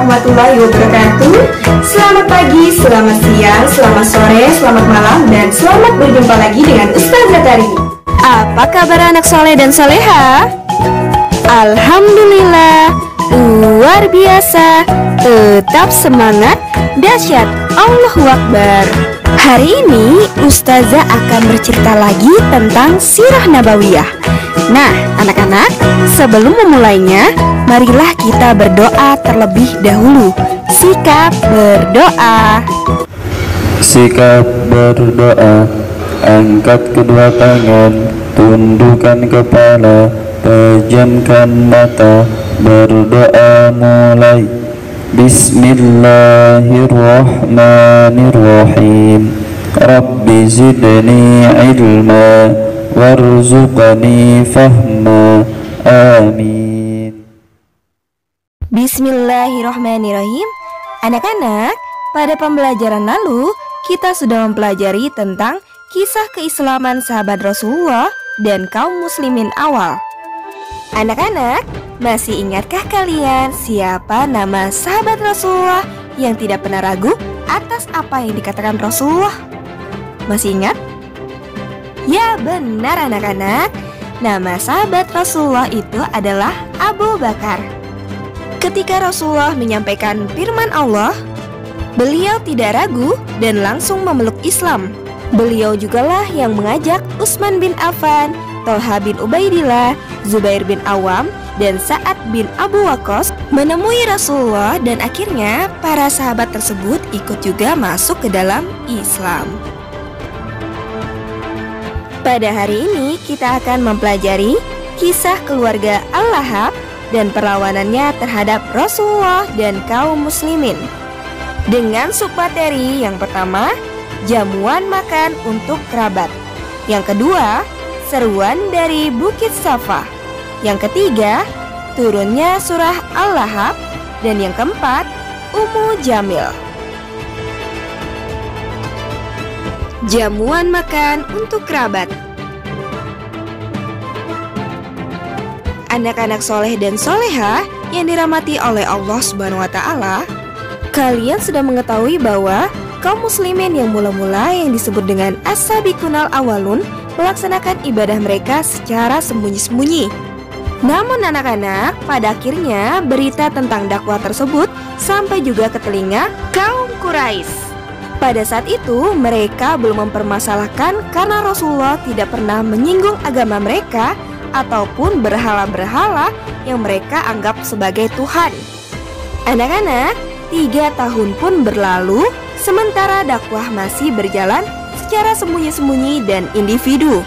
warahmatullahi wabarakatuh. Selamat pagi, selamat siang, selamat sore, selamat malam, dan selamat berjumpa lagi dengan Ustazah Tari. Apa kabar anak soleh dan soleha? Alhamdulillah, luar biasa. Tetap semangat, dahsyat, Allahu Akbar. Hari ini Ustazah akan bercerita lagi tentang sirah nabawiyah. Nah, anak-anak, sebelum memulainya, marilah kita berdoa terlebih dahulu. Sikap berdoa. Sikap berdoa. Angkat kedua tangan, tundukkan kepala, pejamkan mata, berdoa mulai. Bismillahirrahmanirrahim. Rabbi zidni ilma warzuqni fahma. Amin. Bismillahirrahmanirrahim. Anak-anak, pada pembelajaran lalu kita sudah mempelajari tentang kisah keislaman sahabat Rasulullah dan kaum muslimin awal. Anak-anak, masih ingatkah kalian siapa nama sahabat Rasulullah yang tidak pernah ragu atas apa yang dikatakan Rasulullah? Masih ingat? Ya benar anak-anak, nama sahabat Rasulullah itu adalah Abu Bakar. Ketika Rasulullah menyampaikan firman Allah, beliau tidak ragu dan langsung memeluk Islam. Beliau jugalah yang mengajak Utsman bin Affan, Thalha bin Ubaidillah, Zubair bin Awam, dan Sa'ad bin Abu Waqqas menemui Rasulullah, dan akhirnya para sahabat tersebut ikut juga masuk ke dalam Islam. Pada hari ini kita akan mempelajari kisah keluarga Al-Lahab dan perlawanannya terhadap Rasulullah dan kaum muslimin. Dengan submateri yang pertama, jamuan makan untuk kerabat. Yang kedua, seruan dari Bukit Safa. Yang ketiga, turunnya surah Al-Lahab. Dan yang keempat, Ummu Jamil. Jamuan makan untuk kerabat. Anak-anak soleh dan soleha yang dirahmati oleh Allah Subhanahu wa Ta'ala, kalian sudah mengetahui bahwa kaum muslimin yang mula-mula yang disebut dengan as-sabiqunal awalun melaksanakan ibadah mereka secara sembunyi-sembunyi. Namun anak-anak, pada akhirnya berita tentang dakwah tersebut sampai juga ke telinga kaum Quraisy. Pada saat itu mereka belum mempermasalahkan karena Rasulullah tidak pernah menyinggung agama mereka ataupun berhala-berhala yang mereka anggap sebagai Tuhan. Anak-anak, 3 tahun pun berlalu, sementara dakwah masih berjalan secara sembunyi-sembunyi dan individu.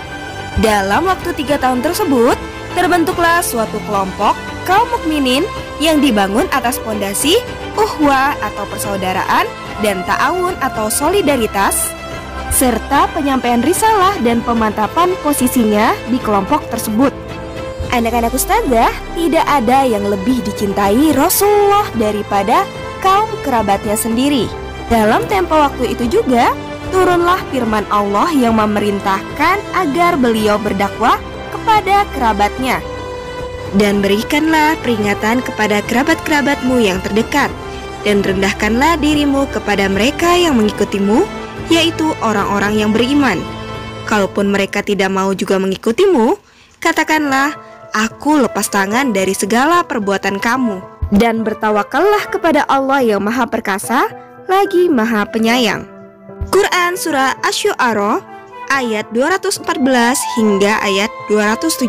Dalam waktu 3 tahun tersebut, terbentuklah suatu kelompok kaum mukminin yang dibangun atas pondasi uhwah atau persaudaraan dan ta'awun atau solidaritas, serta penyampaian risalah dan pemantapan posisinya di kelompok tersebut. Anak-anak ustazah, tidak ada yang lebih dicintai Rasulullah daripada kaum kerabatnya sendiri. Dalam tempo waktu itu juga, turunlah firman Allah yang memerintahkan agar beliau berdakwah kepada kerabatnya. Dan berikanlah peringatan kepada kerabat-kerabatmu yang terdekat, dan rendahkanlah dirimu kepada mereka yang mengikutimu, yaitu orang-orang yang beriman. Kalaupun mereka tidak mau juga mengikutimu, katakanlah, aku lepas tangan dari segala perbuatan kamu, dan bertawakallah kepada Allah yang Maha Perkasa lagi Maha Penyayang. Quran Surah Asy-Syu'ara ayat 214 hingga ayat 217.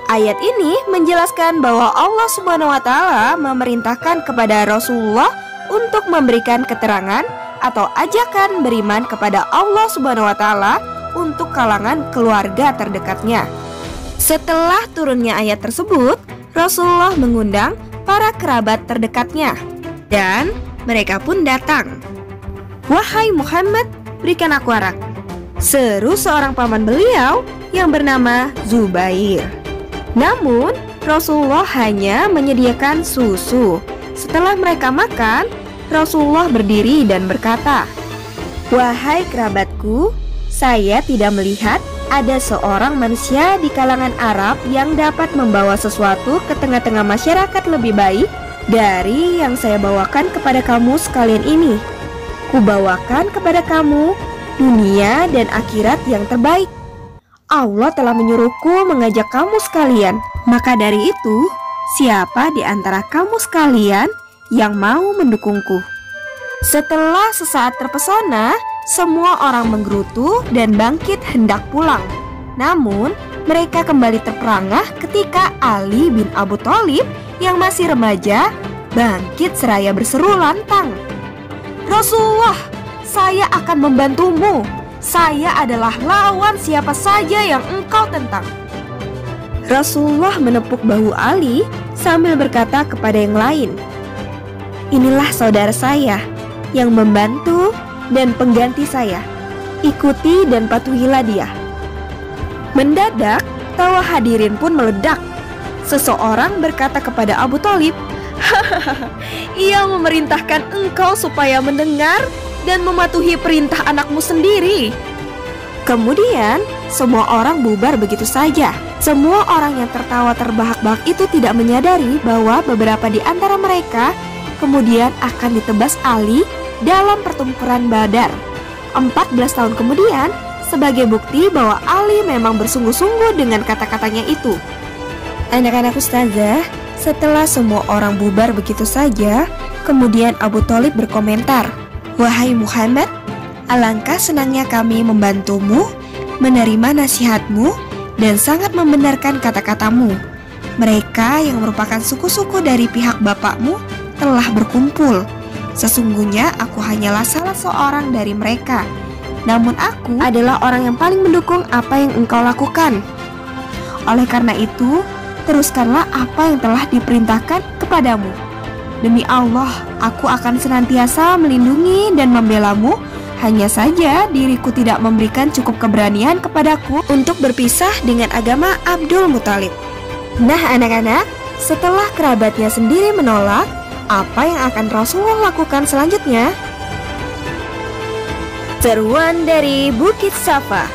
Ayat ini menjelaskan bahwa Allah Subhanahu wa Ta'ala memerintahkan kepada Rasulullah untuk memberikan keterangan atau ajakan beriman kepada Allah Subhanahu wa Ta'ala untuk kalangan keluarga terdekatnya. Setelah turunnya ayat tersebut, Rasulullah mengundang para kerabat terdekatnya, dan mereka pun datang. "Wahai Muhammad, berikan aku arak," seru seorang paman beliau yang bernama Zubair. Namun Rasulullah hanya menyediakan susu. Setelah mereka makan, Rasulullah berdiri dan berkata, "Wahai kerabatku, saya tidak melihat ada seorang manusia di kalangan Arab yang dapat membawa sesuatu ke tengah-tengah masyarakat lebih baik Dari yang saya bawakan kepada kamu sekalian ini, kubawakan kepada kamu dunia dan akhirat yang terbaik. Allah telah menyuruhku mengajak kamu sekalian. Maka dari itu, siapa di antara kamu sekalian yang mau mendukungku? Setelah sesaat terpesona, semua orang menggerutu dan bangkit hendak pulang. Namun, mereka kembali terperangah ketika Ali bin Abu Thalib yang masih remaja bangkit seraya berseru lantang, "Rasulullah, saya akan membantumu. Saya adalah lawan siapa saja yang engkau tentang." Rasulullah menepuk bahu Ali sambil berkata kepada yang lain, "Inilah saudara saya yang membantu dan pengganti saya. Ikuti dan patuhilah dia." Mendadak, tawa hadirin pun meledak. Seseorang berkata kepada Abu Thalib, "Hahaha, ia memerintahkan engkau supaya mendengar dan mematuhi perintah anakmu sendiri." Kemudian, semua orang bubar begitu saja. Semua orang yang tertawa terbahak-bahak itu tidak menyadari bahwa beberapa di antara mereka kemudian akan ditebas Ali dalam pertempuran Badar. 14 tahun kemudian, sebagai bukti bahwa Ali memang bersungguh-sungguh dengan kata-katanya itu. Anak-anak ustazah, setelah semua orang bubar begitu saja, kemudian Abu Thalib berkomentar, "Wahai Muhammad, alangkah senangnya kami membantumu, menerima nasihatmu, dan sangat membenarkan kata-katamu. Mereka yang merupakan suku-suku dari pihak bapakmu telah berkumpul. Sesungguhnya aku hanyalah salah seorang dari mereka. Namun aku adalah orang yang paling mendukung apa yang engkau lakukan. Oleh karena itu, teruskanlah apa yang telah diperintahkan kepadamu. Demi Allah, aku akan senantiasa melindungi dan membelamu. Hanya saja diriku tidak memberikan cukup keberanian kepadaku untuk berpisah dengan agama Abdul Muthalib." Nah anak-anak, setelah kerabatnya sendiri menolak, apa yang akan Rasulullah lakukan selanjutnya? Seruan dari Bukit Safa.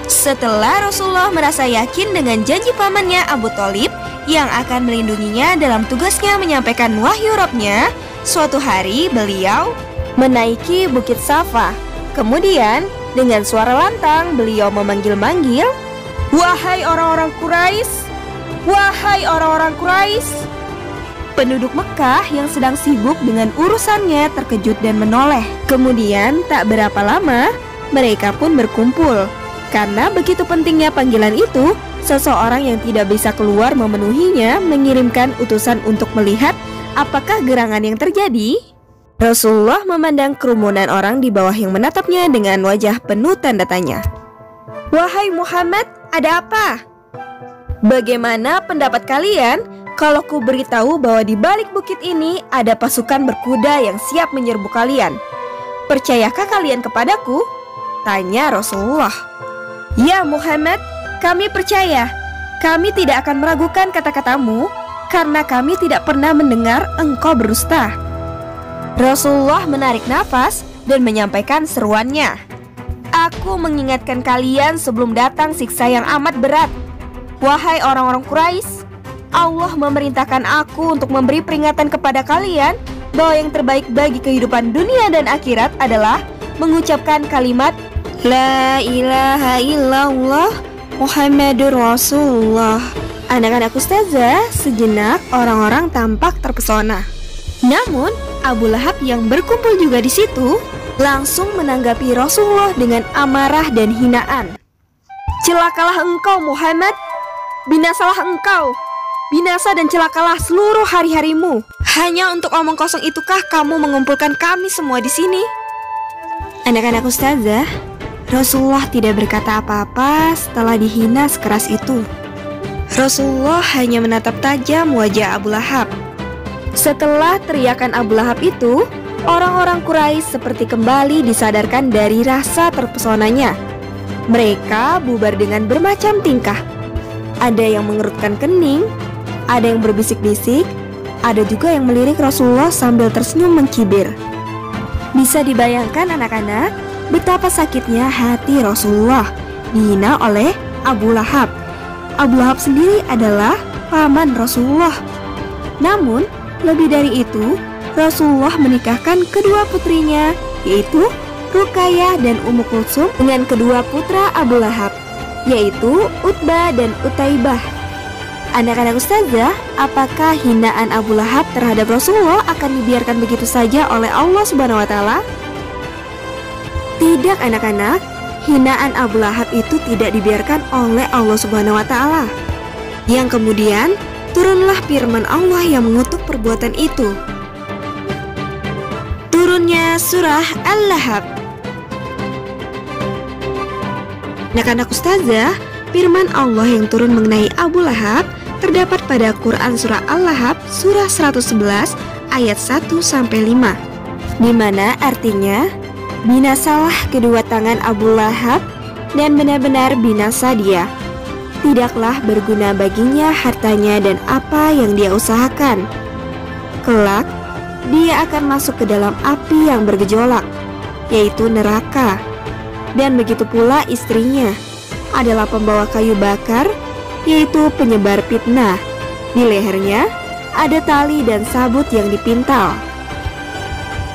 Setelah Rasulullah merasa yakin dengan janji pamannya Abu Thalib yang akan melindunginya dalam tugasnya menyampaikan wahyu Rabb-nya, suatu hari beliau menaiki Bukit Safa. Kemudian dengan suara lantang beliau memanggil-manggil, "Wahai orang-orang Quraisy! Wahai orang-orang Quraisy!" Penduduk Mekah yang sedang sibuk dengan urusannya terkejut dan menoleh. Kemudian tak berapa lama mereka pun berkumpul. Karena begitu pentingnya panggilan itu, seseorang yang tidak bisa keluar memenuhinya mengirimkan utusan untuk melihat apakah gerangan yang terjadi. Rasulullah memandang kerumunan orang di bawah yang menatapnya dengan wajah penuh tanda tanya. "Wahai Muhammad, ada apa? Bagaimana pendapat kalian kalau ku beritahu bahwa di balik bukit ini ada pasukan berkuda yang siap menyerbu kalian? Percayakah kalian kepadaku?" tanya Rasulullah. "Ya Muhammad, kami percaya. Kami tidak akan meragukan kata-katamu karena kami tidak pernah mendengar engkau berdusta." Rasulullah menarik nafas dan menyampaikan seruannya. "Aku mengingatkan kalian sebelum datang siksa yang amat berat. Wahai orang-orang Quraisy, Allah memerintahkan aku untuk memberi peringatan kepada kalian bahwa yang terbaik bagi kehidupan dunia dan akhirat adalah mengucapkan kalimat La ilaha illallah Muhammadur Rasulullah. Anak-anak ustazah, sejenak orang-orang tampak terpesona. Namun Abu Lahab yang berkumpul juga di situ langsung menanggapi Rasulullah dengan amarah dan hinaan. "Celakalah engkau Muhammad, binasalah engkau, binasa dan celakalah seluruh hari-harimu. Hanya untuk omong kosong itukah kamu mengumpulkan kami semua di sini?" Anak-anak ustazah, Rasulullah tidak berkata apa-apa setelah dihina sekeras itu. Rasulullah hanya menatap tajam wajah Abu Lahab. Setelah teriakan Abu Lahab itu, orang-orang Quraisy seperti kembali disadarkan dari rasa terpesonanya. Mereka bubar dengan bermacam tingkah. Ada yang mengerutkan kening, ada yang berbisik-bisik, ada juga yang melirik Rasulullah sambil tersenyum mencibir. Bisa dibayangkan anak-anak betapa sakitnya hati Rasulullah dihina oleh Abu Lahab. Abu Lahab sendiri adalah paman Rasulullah. Namun, lebih dari itu, Rasulullah menikahkan kedua putrinya, yaitu Ruqayyah dan Ummu Kulsum dengan kedua putra Abu Lahab, yaitu Utbah dan Utaibah. Anak-anak ustazah, apakah hinaan Abu Lahab terhadap Rasulullah akan dibiarkan begitu saja oleh Allah Subhanahu wa Ta'ala? Tidak, anak-anak. Hinaan Abu Lahab itu tidak dibiarkan oleh Allah Subhanahu wa Ta'ala. Yang kemudian turunlah firman Allah yang mengutuk perbuatan itu. Turunnya surah Al-Lahab. Anak-anak ustazah, firman Allah yang turun mengenai Abu Lahab terdapat pada Quran surah Al-Lahab surah 111 ayat 1-5, di mana artinya, binasalah kedua tangan Abu Lahab dan benar-benar binasa dia. Tidaklah berguna baginya hartanya dan apa yang dia usahakan. Kelak, dia akan masuk ke dalam api yang bergejolak, yaitu neraka. Dan begitu pula istrinya adalah pembawa kayu bakar, yaitu penyebar fitnah. Di lehernya ada tali dan sabut yang dipintal.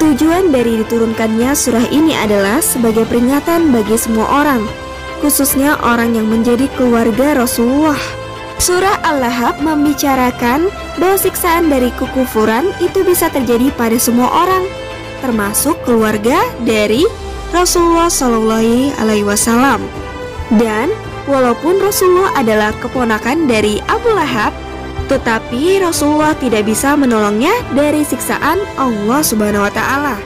Tujuan dari diturunkannya surah ini adalah sebagai peringatan bagi semua orang, khususnya orang yang menjadi keluarga Rasulullah. Surah Al-Lahab membicarakan bahwa siksaan dari kekufuran itu bisa terjadi pada semua orang, termasuk keluarga dari Rasulullah Shallallahu Alaihi Wasallam. Dan walaupun Rasulullah adalah keponakan dari Abu Lahab, tetapi Rasulullah tidak bisa menolongnya dari siksaan Allah Subhanahu wa Ta'ala.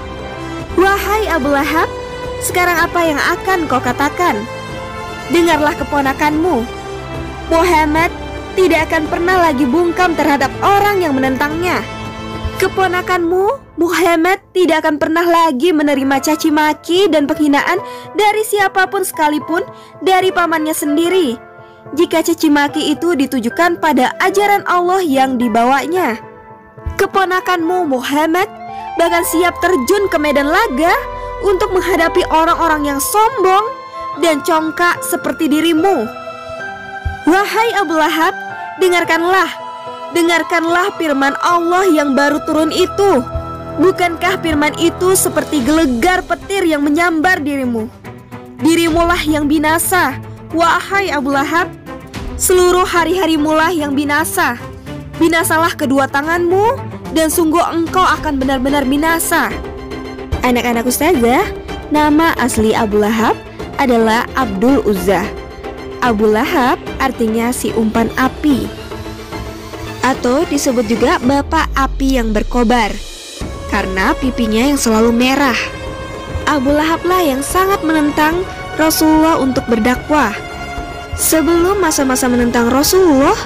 Wahai Abu Lahab, sekarang apa yang akan kau katakan? Dengarlah keponakanmu, Muhammad tidak akan pernah lagi bungkam terhadap orang yang menentangnya. Keponakanmu, Muhammad tidak akan pernah lagi menerima caci maki dan penghinaan dari siapapun sekalipun, dari pamannya sendiri, jika caci maki itu ditujukan pada ajaran Allah yang dibawanya. Keponakanmu, Muhammad, bahkan siap terjun ke medan laga untuk menghadapi orang-orang yang sombong dan congkak seperti dirimu. Wahai Abu Lahab, dengarkanlah firman Allah yang baru turun itu. Bukankah firman itu seperti gelegar petir yang menyambar dirimu? Dirimulah yang binasa, wahai Abu Lahab. Seluruh hari-harimulah yang binasa. Binasalah kedua tanganmu, dan sungguh engkau akan benar-benar binasa. Anak-anak ustazah, nama asli Abu Lahab adalah Abdul Uzza. Abu Lahab artinya si umpan api, atau disebut juga bapak api yang berkobar, karena pipinya yang selalu merah. Abu Lahablah yang sangat menentang Rasulullah untuk berdakwah. Sebelum masa-masa menentang Rasulullah,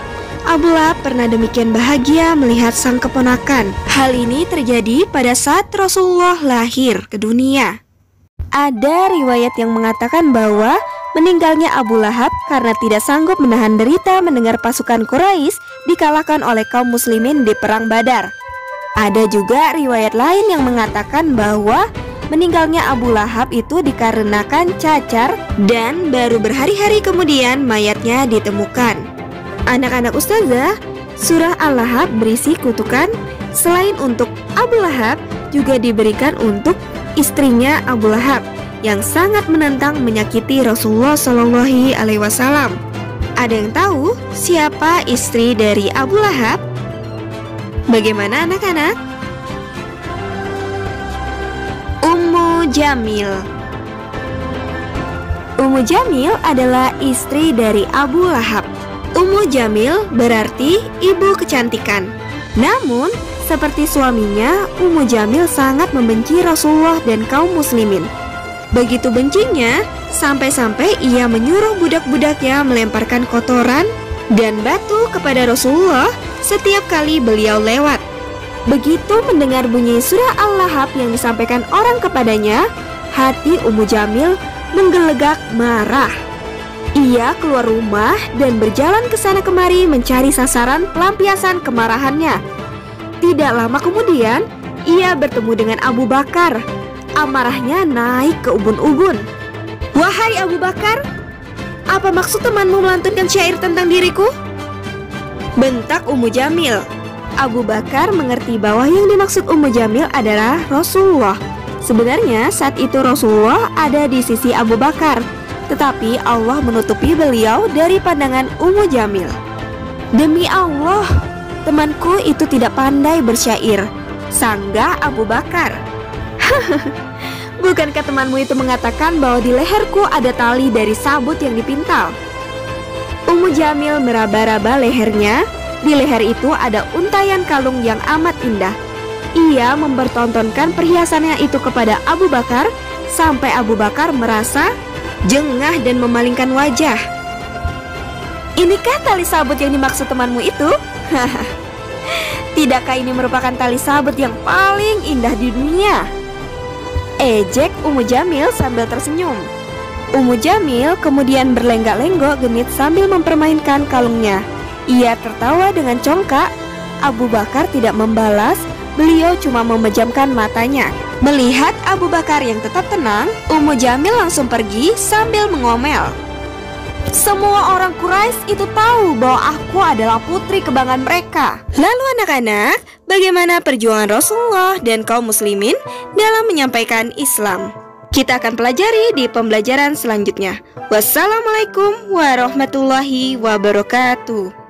Abu Lahab pernah demikian bahagia melihat sang keponakan. Hal ini terjadi pada saat Rasulullah lahir ke dunia. Ada riwayat yang mengatakan bahwa meninggalnya Abu Lahab karena tidak sanggup menahan derita mendengar pasukan Quraisy dikalahkan oleh kaum muslimin di perang Badar. Ada juga riwayat lain yang mengatakan bahwa meninggalnya Abu Lahab itu dikarenakan cacar dan baru berhari-hari kemudian mayatnya ditemukan. Anak-anak ustazah, surah Al-Lahab berisi kutukan selain untuk Abu Lahab juga diberikan untuk istrinya Abu Lahab yang sangat menentang menyakiti Rasulullah Shallallahu Alaihi Wasallam. Ada yang tahu siapa istri dari Abu Lahab? Bagaimana anak-anak? Ummu Jamil. Ummu Jamil adalah istri dari Abu Lahab. Ummu Jamil berarti ibu kecantikan. Namun, seperti suaminya, Ummu Jamil sangat membenci Rasulullah dan kaum muslimin. Begitu bencinya, sampai-sampai ia menyuruh budak-budaknya melemparkan kotoran dan batu kepada Rasulullah setiap kali beliau lewat. Begitu mendengar bunyi surah Al-Lahab yang disampaikan orang kepadanya, hati Ummu Jamil menggelegak marah. Ia keluar rumah dan berjalan ke sana kemari mencari sasaran pelampiasan kemarahannya. Tidak lama kemudian, ia bertemu dengan Abu Bakar. Amarahnya naik ke ubun-ubun. Wahai Abu Bakar, apa maksud temanmu melantunkan syair tentang diriku? Bentak Ummu Jamil. Abu Bakar mengerti bahwa yang dimaksud Ummu Jamil adalah Rasulullah. Sebenarnya saat itu Rasulullah ada di sisi Abu Bakar, tetapi Allah menutupi beliau dari pandangan Ummu Jamil. Demi Allah, temanku itu tidak pandai bersyair, sanggah Abu Bakar. Bukankah temanmu itu mengatakan bahwa di leherku ada tali dari sabut yang dipintal? Ummu Jamil meraba-raba lehernya. Di leher itu ada untayan kalung yang amat indah. Ia mempertontonkan perhiasannya itu kepada Abu Bakar sampai Abu Bakar merasa jengah dan memalingkan wajah. Inikah tali sabut yang dimaksud temanmu itu? Tidakkah ini merupakan tali sabut yang paling indah di dunia? Ejek Ummu Jamil sambil tersenyum. Ummu Jamil kemudian berlenggak-lenggok genit sambil mempermainkan kalungnya. Ia tertawa dengan congkak. Abu Bakar tidak membalas, beliau cuma memejamkan matanya. Melihat Abu Bakar yang tetap tenang, Ummu Jamil langsung pergi sambil mengomel. Semua orang Quraisy itu tahu bahwa aku adalah putri kebanggaan mereka. Lalu anak-anak, bagaimana perjuangan Rasulullah dan kaum muslimin dalam menyampaikan Islam? Kita akan pelajari di pembelajaran selanjutnya. Wassalamualaikum warahmatullahi wabarakatuh.